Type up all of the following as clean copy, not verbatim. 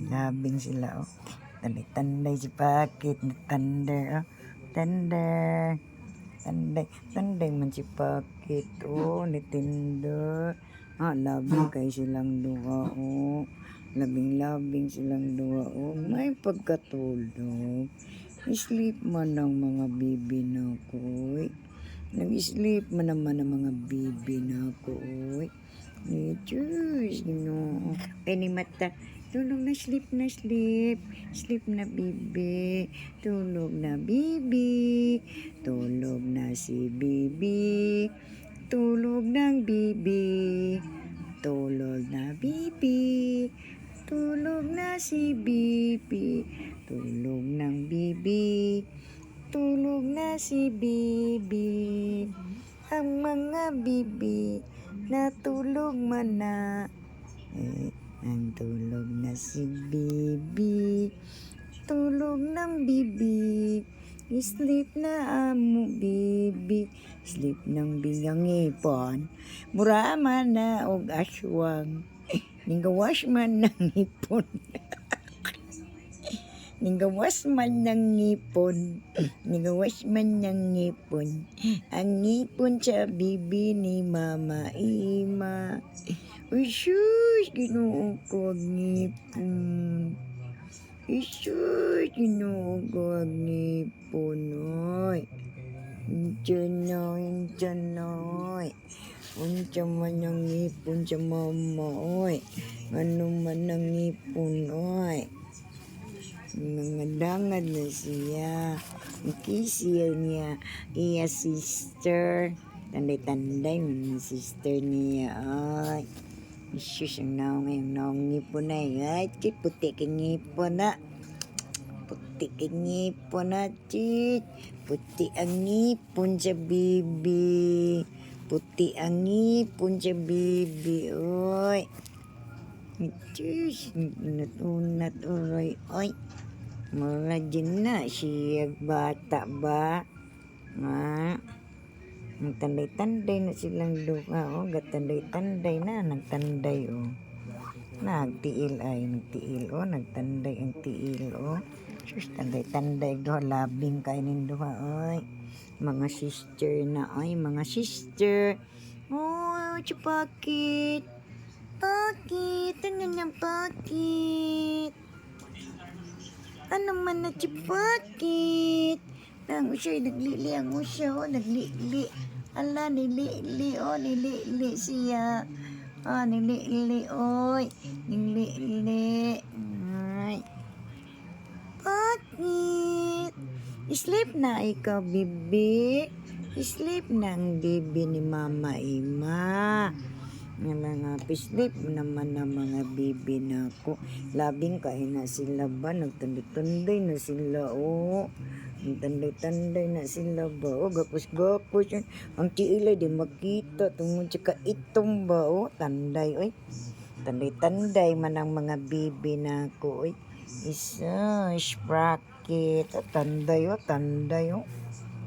Labing sila, oh. Tanday si Pakit na thunder, oh. Thunder. Tanday man si Pakit, oh. Ni Tinder. Labing kay silang duha, oh. Labing silang duha, oh. May pagkatulog. Sleep man ang mga bibi na ko, oy. Nag-sleep man naman ang mga bibi na ko, oy. Diyos, Ginoo. Ay ni mata. Tulog na, sleep na, sleep. Sleep na, bibi. Tulog na, bibi. Tulog na si bibi. Tulog ng bibi. Tulog na, bibi. Tulog na si bibi. Tulog ng bibi. Tulog na si bibi. Ang mga bibi natulog man na. Ang tulog na si bibi. Tulog ng bibi. Sleep na amo bibi. Sleep ng bigang ipon. Mura man na og aswang. Ninggawas man ng ipon. Ninggawas man ng ngipon. Ninggawas man ng ngipon. Ang ngipon sa bibi ni Mama Ima. Uy, sus, Ginoo ko ang ngipon. Sus, Ginoo ko ang ngipon. Oy. Tiyan-oy. Unsa man ang ngipon sa mama, oy. Ano man ang ngipon, oy. Mga dangad na siya. Kisiya niya. Iya sister. Tanday-tanday mga sister niya. Ay. Isus ang naong ngipon na. Ay, chit. Puti ka ngipon na. Puti ka ngipon na, chit. Puti ang ngipon sa bibi. Puti ang ngipon sa bibi. Oy. Isus. Unat-unat. Oy. Mga dyan na siya bata ba? Nagtanday-tanday na silang duha, oh. Gatanday-tanday na, nagtanday, oh. Nagtiil, oh. Nagtanday ang tiil, oh. Sus, tanday-tanday duha, labing kainin duha, oy. Mga sister na, ay, mga sister. Oh, si Pakit. Pakit, ano niyang Pakit? Ano man na si Pakit? Ang usay, naglili ang usay, oh, naglili. Ala, nilili, oh, nilili siya. Nilili, oy. Nilili. Ay. Pakit. Sleep na ikaw, bibi. Sleep na ang bibi ni Mama Ima. Mga sleep naman na mga bibi na ko. Labing kain na sila ba? Nagtanday-tanday na sila, oh. Nagtanday-tanday na sila ba? Oh, gapos-gapos. Ang tiilay di makita. Tungod sa kaitong ba, oh. Tanday, oy. Tanday-tanday man ang mga bibi na ko, oy. Isa, sprocket. Tanday, oh. Tanday, oh.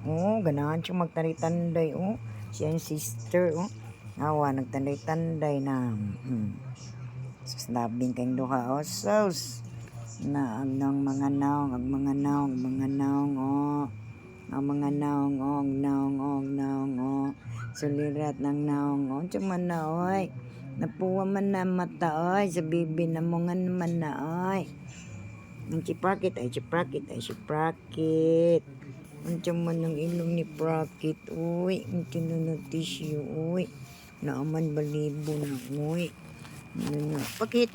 Oh, ganahan siya magtanday-tanday, oh. Siya yung sister, oh. Awa, nagtanday-tanday na. Sus, labing kayong duha, oh. Sus. Na, ang mga naong, oh. Ang mga naong, oh. Sulirat ng naong, oh. Diyan na, oy. Napuwa man na mata, oy. Sa bibi na mga naman na, oy. Ang si Prakit. Diyan man ang ilong ni Prakit, oy. Ang tinunotisyo, oy. Naaman balibo na, oy. Pakit.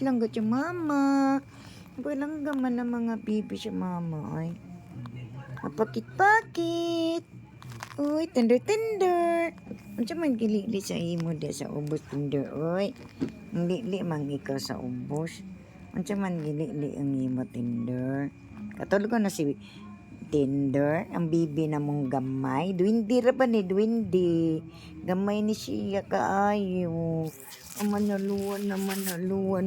Langga siya mama. Langga man ang mga bibi siya mama, ay. Pakit. Uy, tender. Ano man gilili sa imo de sa ubos, tender, oy. Ang lili man ikaw sa ubos. Ano man gilili ang imo, tender. Katulog ko na si Tinder, ang bibi na mong gamay. Dwindi ra ba ni Dwindi? Gamay ni siya kaayo. Manaluan na, oy.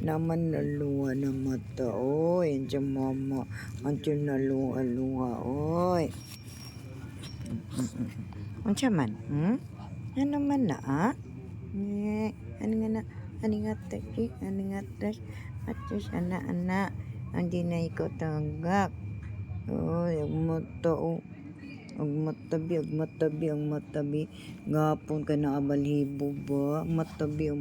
Manaluan na mata, oy. Andiyan mama, andiyan naluha, oy. Andiyan man, Ano man na, Ano nga na? Ano nga tayo? Ano nga tayo? At just anak. Hindi na ikaw tanggap. Ang matabi. Gapon ka na abalibo ba? Ang matabi.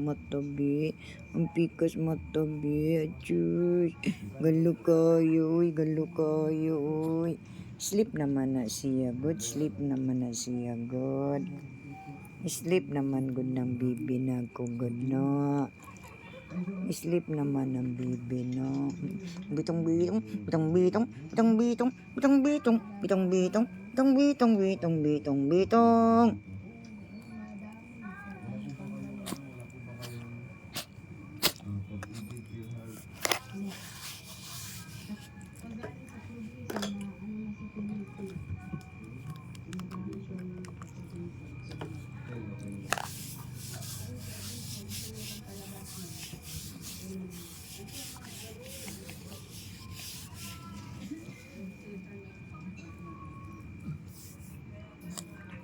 Ang pikas matabi. Achus. Galo kayo, uy. Sleep naman na siya, good. Sleep naman good ng bibi na ko, good no. Sleep naman ng bibi no. Bitong.